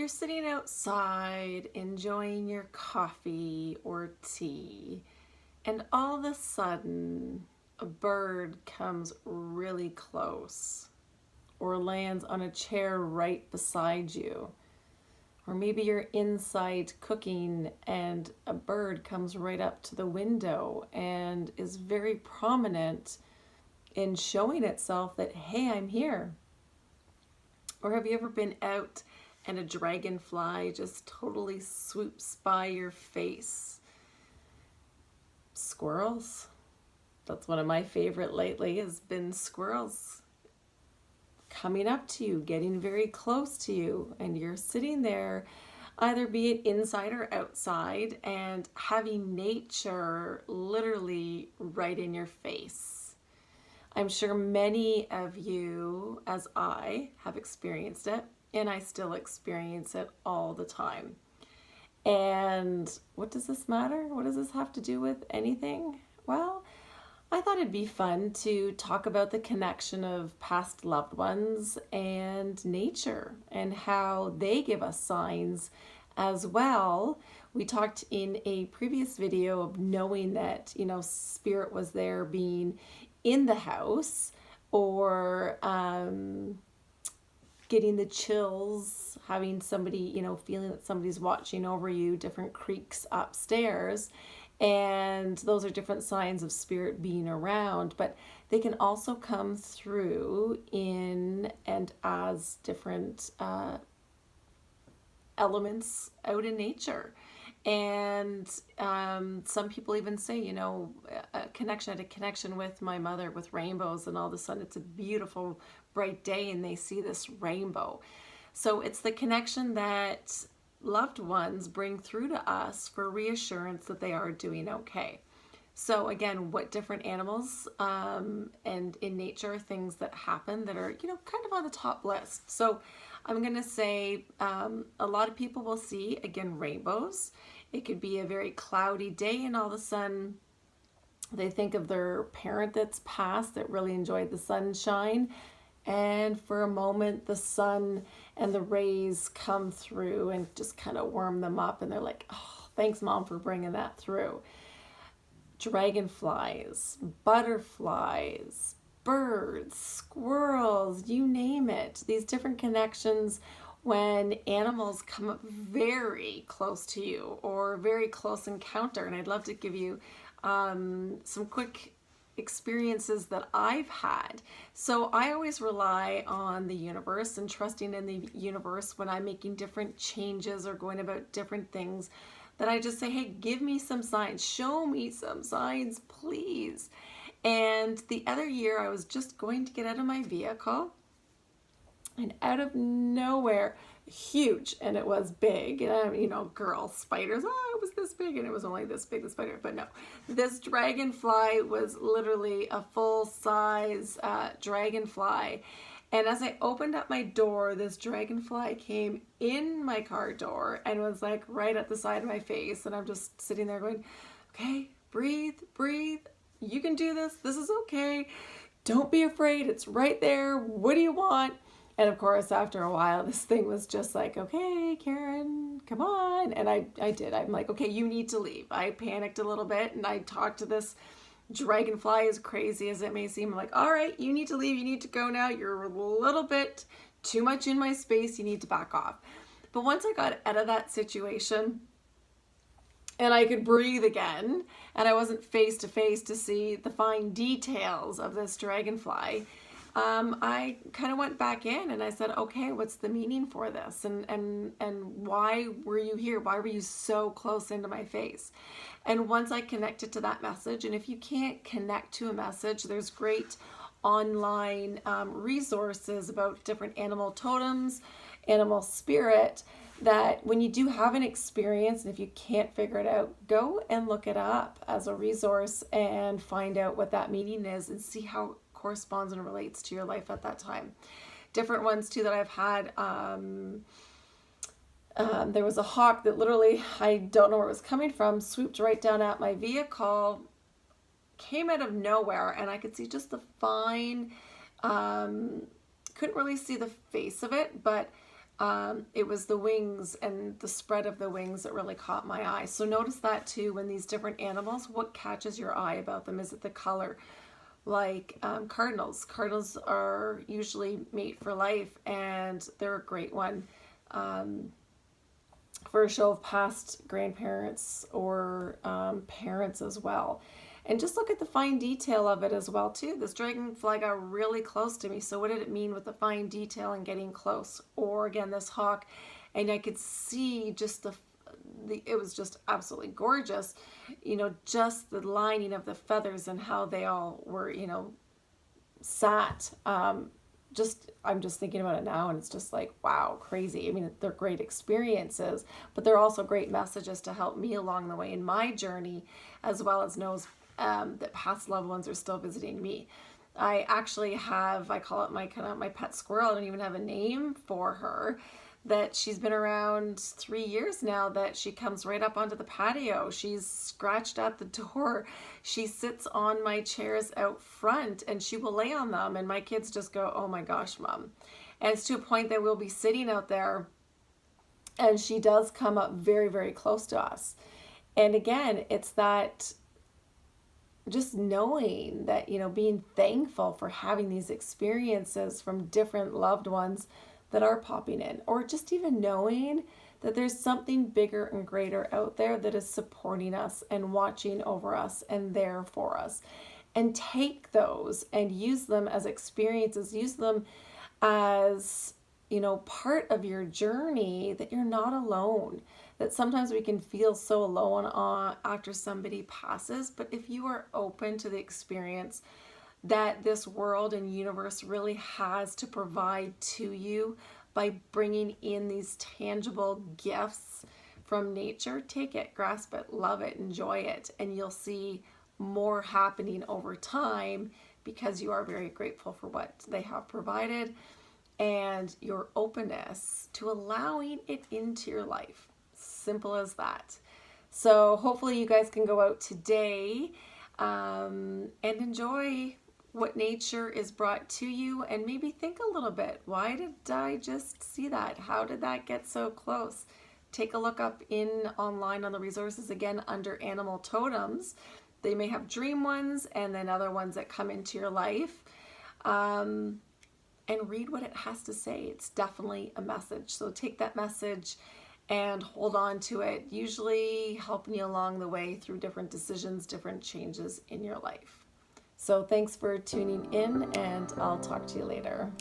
you're sitting outside enjoying your coffee or tea, and all of a sudden a bird comes really close or lands on a chair right beside you. Or maybe you're inside cooking and a bird comes right up to the window and is very prominent in showing itself that, hey, I'm here. Or have you ever been out and a dragonfly just totally swoops by your face? Squirrels. That's one of my favorite lately, has been squirrels coming up to you, getting very close to you, and you're sitting there, either be it inside or outside, and having nature literally right in your face. I'm sure many of you, as I, have experienced it, and I still experience it all the time. And what does this matter? What does this have to do with anything? Well, I thought it'd be fun to talk about the connection of past loved ones and nature and how they give us signs as well. We talked in a previous video of knowing that, spirit was there, being in the house, or getting the chills, having somebody, feeling that somebody's watching over you, different creaks upstairs. And those are different signs of spirit being around, but they can also come through in and as different elements out in nature. And some people even say, a connection with my mother with rainbows, and all of a sudden it's a beautiful bright day and they see this rainbow. So it's the connection that loved ones bring through to us for reassurance that they are doing okay. So again, what different animals and in nature, things that happen that are, kind of on the top list. So I'm going to say a lot of people will see, again, rainbows. It could be a very cloudy day and all of a sudden they think of their parent that's passed that really enjoyed the sunshine. And for a moment, the sun and the rays come through and just kind of warm them up. And they're like, oh, thanks, Mom, for bringing that through. Dragonflies, butterflies, birds, squirrels, you name it. These different connections when animals come up very close to you or very close encounter. And I'd love to give you some quick experiences that I've had. So I always rely on the universe and trusting in the universe when I'm making different changes or going about different things, that I just say, hey, give me some signs, show me some signs, please. And the other year I was just going to get out of my vehicle, and out of nowhere, huge, and it was big, and girl spiders, oh, it was this big, and it was only this big, the spider, but no, this dragonfly was literally a full-size dragonfly. And as I opened up my door, this dragonfly came in my car door and was like right at the side of my face, and I'm just sitting there going, okay, breathe, you can do this is okay, don't be afraid, it's right there, what do you want? And of course, after a while, this thing was just like, okay, Karen, come on. And I did. I'm like, okay, you need to leave. I panicked a little bit and I talked to this dragonfly, as crazy as it may seem. I'm like, all right, you need to leave. You need to go now. You're a little bit too much in my space. You need to back off. But once I got out of that situation and I could breathe again, and I wasn't face to face to see the fine details of this dragonfly, I kind of went back in and I said, okay, what's the meaning for this? And why were you here? Why were you so close into my face? And once I connected to that message, and if you can't connect to a message, there's great online resources about different animal totems, animal spirit, that when you do have an experience, and if you can't figure it out, go and look it up as a resource and find out what that meaning is and see how corresponds and relates to your life at that time. Different ones too that I've had. There was a hawk that literally, I don't know where it was coming from, swooped right down at my vehicle, came out of nowhere, and I could see just the fine, couldn't really see the face of it, but It was the wings and the spread of the wings that really caught my eye. So notice that too when these different animals, what catches your eye about them? Is it the color? Like cardinals. Cardinals are usually mate for life, and they're a great one for a show of past grandparents or parents as well. And just look at the fine detail of it as well too. This dragonfly got really close to me. So what did it mean with the fine detail and getting close? Or again, this hawk, and I could see just it was just absolutely gorgeous. Just the lining of the feathers and how they all were, sat. I'm just thinking about it now, and it's just like, wow, crazy. I mean, they're great experiences, but they're also great messages to help me along the way in my journey, as well as knows that past loved ones are still visiting me. I actually have, I call it my pet squirrel. I don't even have a name for her. That she's been around 3 years now, that she comes right up onto the patio. She's scratched at the door. She sits on my chairs out front and she will lay on them. And my kids just go, oh my gosh, Mom. And it's to a point that we'll be sitting out there and she does come up very, very close to us. And again, it's that just knowing that, being thankful for having these experiences from different loved ones that are popping in, or just even knowing that there's something bigger and greater out there that is supporting us and watching over us and there for us. And take those and use them as experiences, use them as, part of your journey, that you're not alone. That sometimes we can feel so alone after somebody passes, but if you are open to the experience that this world and universe really has to provide to you by bringing in these tangible gifts from nature, take it, grasp it, love it, enjoy it, and you'll see more happening over time because you are very grateful for what they have provided and your openness to allowing it into your life. Simple as that. So hopefully you guys can go out today and enjoy what nature is brought to you, and maybe think a little bit, why did I just see that? How did that get so close? Take a look up online on the resources again under animal totems. They may have dream ones and then other ones that come into your life. And read what it has to say. It's definitely a message. So take that message and hold on to it, usually helping you along the way through different decisions, different changes in your life. So thanks for tuning in, and I'll talk to you later.